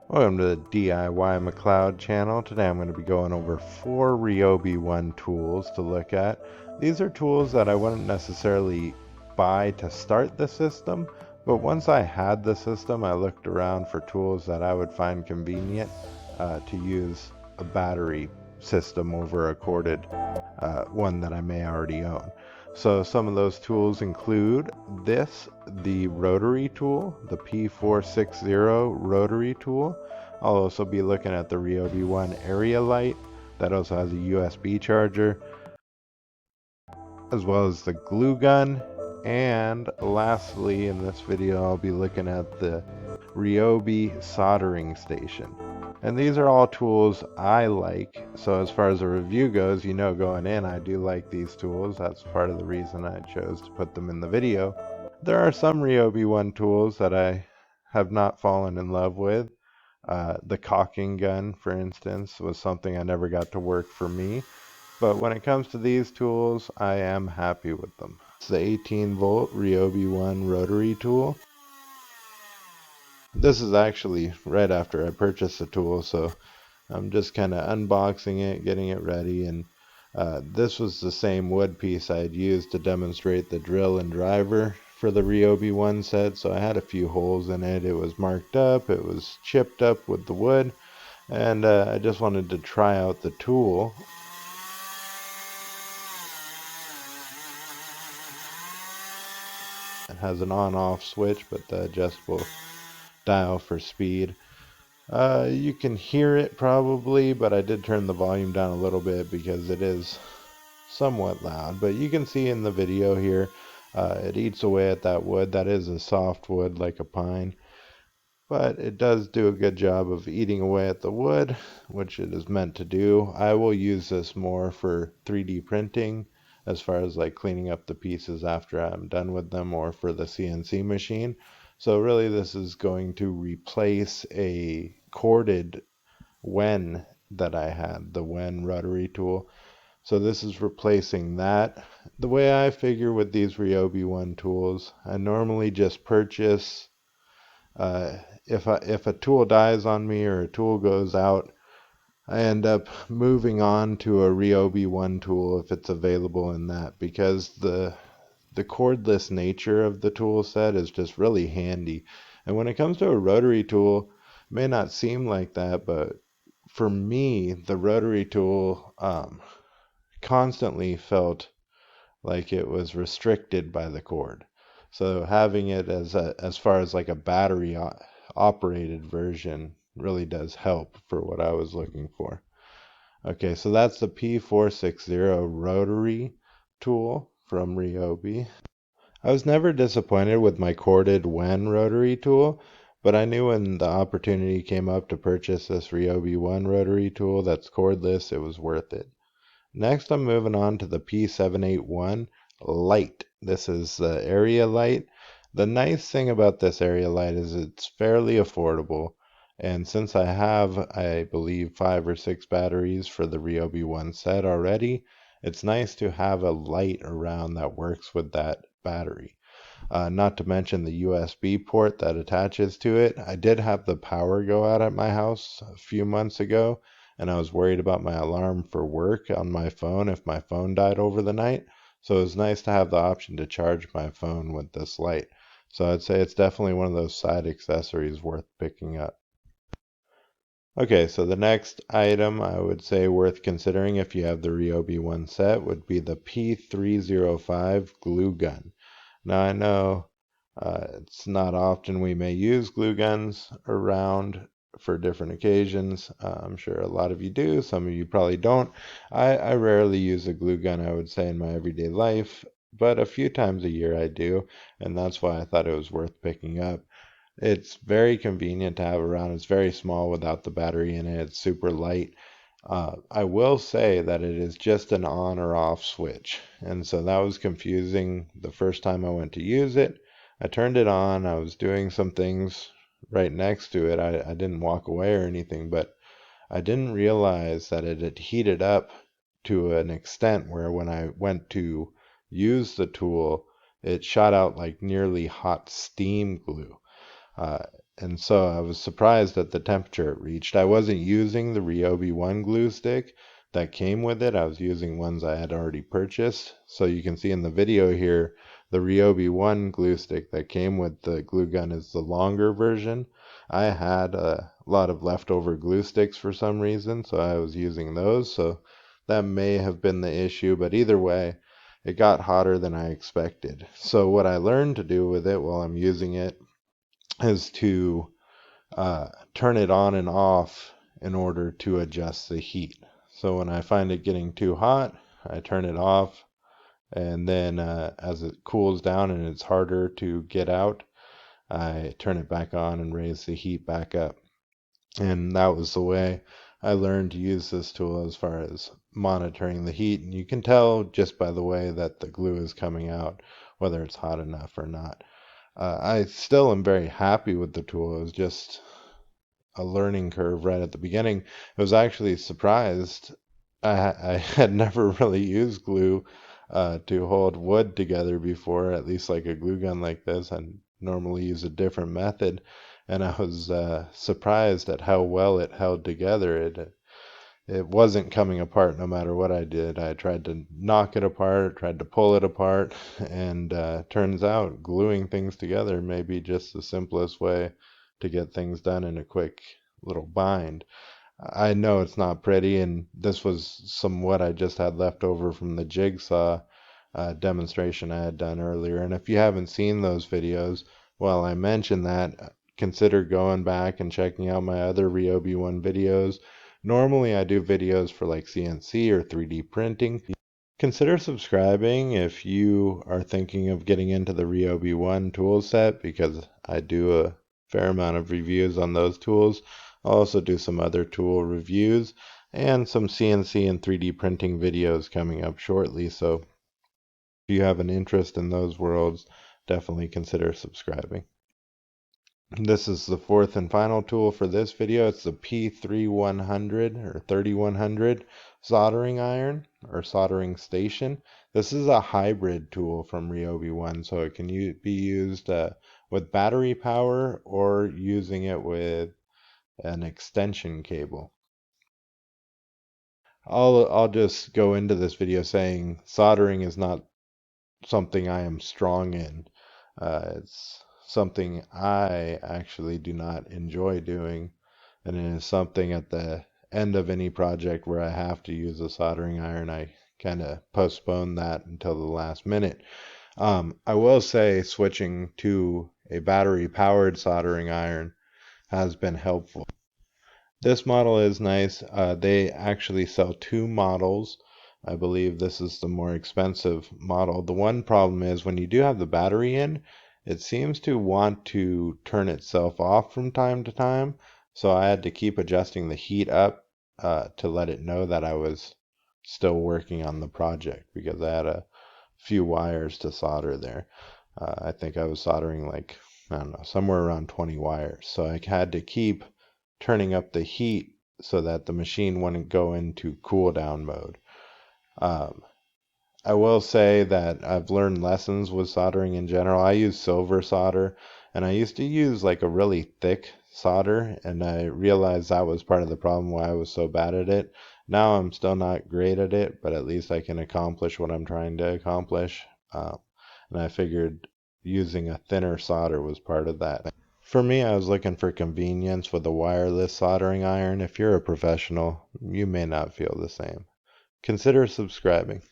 Welcome to the DIY McLeod channel. Today I'm going to be going over 4 Ryobi One tools to look at. These are tools that I wouldn't necessarily buy to start the system, but once I had the system, I looked around for tools that I would find convenient to use a battery system over a corded one that I may already own. So some of those tools include the rotary tool, the P460 rotary tool. I'll also be looking at the Ryobi One area light that also has a USB charger, as well as the glue gun. And lastly, in this video, I'll be looking at the Ryobi soldering station. And these are all tools I like. So as far as a review goes, you know, going in, I do like these tools. That's part of the reason I chose to put them in the video. There are some Ryobi One tools that I have not fallen in love with. The caulking gun, for instance, was something I never got to work for me. But when it comes to these tools, I am happy with them. It's the 18-volt Ryobi One rotary tool. This is actually right after I purchased the tool, so I'm just kind of unboxing it, getting it ready, and this was the same wood piece I had used to demonstrate the drill and driver for the Ryobi One set, so I had a few holes in it. It was marked up, it was chipped up with the wood, and I just wanted to try out the tool. It has an on-off switch, but the adjustable dial for speed. You can hear it probably, but I did turn the volume down a little bit because it is somewhat loud. But you can see in the video here, it eats away at that wood. That is a soft wood like a pine, but it does do a good job of eating away at the wood, which it is meant to do. I will use this more for 3D printing, as far as like cleaning up the pieces after I'm done with them, or for the CNC machine. So really this is going to replace a corded Wen that I had, the Wen rotary tool. So this is replacing that. The way I figure with these Ryobi One tools, I normally just purchase, if a tool dies on me or a tool goes out, I end up moving on to a Ryobi One tool if it's available in that, because the cordless nature of the tool set is just really handy. And when it comes to a rotary tool, it may not seem like that, but for me, the rotary tool constantly felt like it was restricted by the cord. So having it as far as like a battery operated version really does help for what I was looking for. Okay, so that's the P460 rotary tool from Ryobi. I was never disappointed with my corded Wen rotary tool, but I knew when the opportunity came up to purchase this Ryobi One rotary tool that's cordless, it was worth it. Next, I'm moving on to the P781 light. This is the area light. The nice thing about this area light is it's fairly affordable. And since I have, I believe, 5 or 6 batteries for the Ryobi One set already, it's nice to have a light around that works with that battery. Not to mention the USB port that attaches to it. I did have the power go out at my house a few months ago, and I was worried about my alarm for work on my phone if my phone died over the night. So it was nice to have the option to charge my phone with this light. So I'd say it's definitely one of those side accessories worth picking up. Okay, so the next item I would say worth considering if you have the Ryobi One set would be the P305 glue gun. Now I know it's not often we may use glue guns around for different occasions. I'm sure a lot of you do, some of you probably don't. I rarely use a glue gun, I would say, in my everyday life, but a few times a year I do, and that's why I thought it was worth picking up. It's very convenient to have around. It's very small without the battery in it. It's super light. I will say that it is just an on or off switch, and so that was confusing the first time I went to use it. I turned it on. I was doing some things right next to it. I didn't walk away or anything, but I didn't realize that it had heated up to an extent where when I went to use the tool, it shot out like nearly hot steam glue. Uh, And so I was surprised at the temperature it reached. I wasn't using the Ryobi One glue stick that came with it. I was using ones I had already purchased. So you can see in the video here, the Ryobi One glue stick that came with the glue gun is the longer version. I had a lot of leftover glue sticks for some reason, so I was using those. So that may have been the issue, but either way, it got hotter than I expected. So what I learned to do with it while I'm using it is to turn it on and off in order to adjust the heat. So when I find it getting too hot, I turn it off, and then as it cools down and it's harder to get out, I turn it back on and raise the heat back up. And that was the way I learned to use this tool as far as monitoring the heat. And you can tell just by the way that the glue is coming out whether it's hot enough or not. I still am very happy with the tool. It was just a learning curve right at the beginning. I was actually surprised. I had never really used glue to hold wood together before, at least like a glue gun like this. I normally use a different method, and I was surprised at how well it held together. It wasn't coming apart no matter what I did. I tried to knock it apart, tried to pull it apart, and turns out gluing things together may be just the simplest way to get things done in a quick little bind. I know it's not pretty, and this was some what I just had left over from the jigsaw demonstration I had done earlier. And if you haven't seen those videos, well, I mentioned that, consider going back and checking out my other Ryobi One videos. Normally, I do videos for like CNC or 3D printing. Consider subscribing if you are thinking of getting into the Ryobi One tool set, because I do a fair amount of reviews on those tools. I'll also do some other tool reviews and some CNC and 3D printing videos coming up shortly. So if you have an interest in those worlds, definitely consider subscribing. This is the fourth and final tool for this video. It's the P3100 or 3100 soldering iron or soldering station. This is a hybrid tool from Ryobi One, so it can be used with battery power or using it with an extension cable. I'll just go into this video saying soldering is not something I am strong in. It's something I actually do not enjoy doing, and it is something at the end of any project where I have to use a soldering iron, I kind of postpone that until the last minute. I will say switching to a battery powered soldering iron has been helpful. This model is nice. They actually sell two models. I believe this is the more expensive model. The one problem is when you do have the battery in, it seems to want to turn itself off from time to time. So I had to keep adjusting the heat up to let it know that I was still working on the project, because I had a few wires to solder there. I think I was soldering like, I don't know, somewhere around 20 wires. So I had to keep turning up the heat so that the machine wouldn't go into cool down mode. Um, I will say that I've learned lessons with soldering in general. I use silver solder, and I used to use like a really thick solder, and I realized that was part of the problem why I was so bad at it. Now I'm still not great at it, but at least I can accomplish what I'm trying to accomplish. And I figured using a thinner solder was part of that. For me, I was looking for convenience with a wireless soldering iron. If you're a professional, you may not feel the same. Consider subscribing.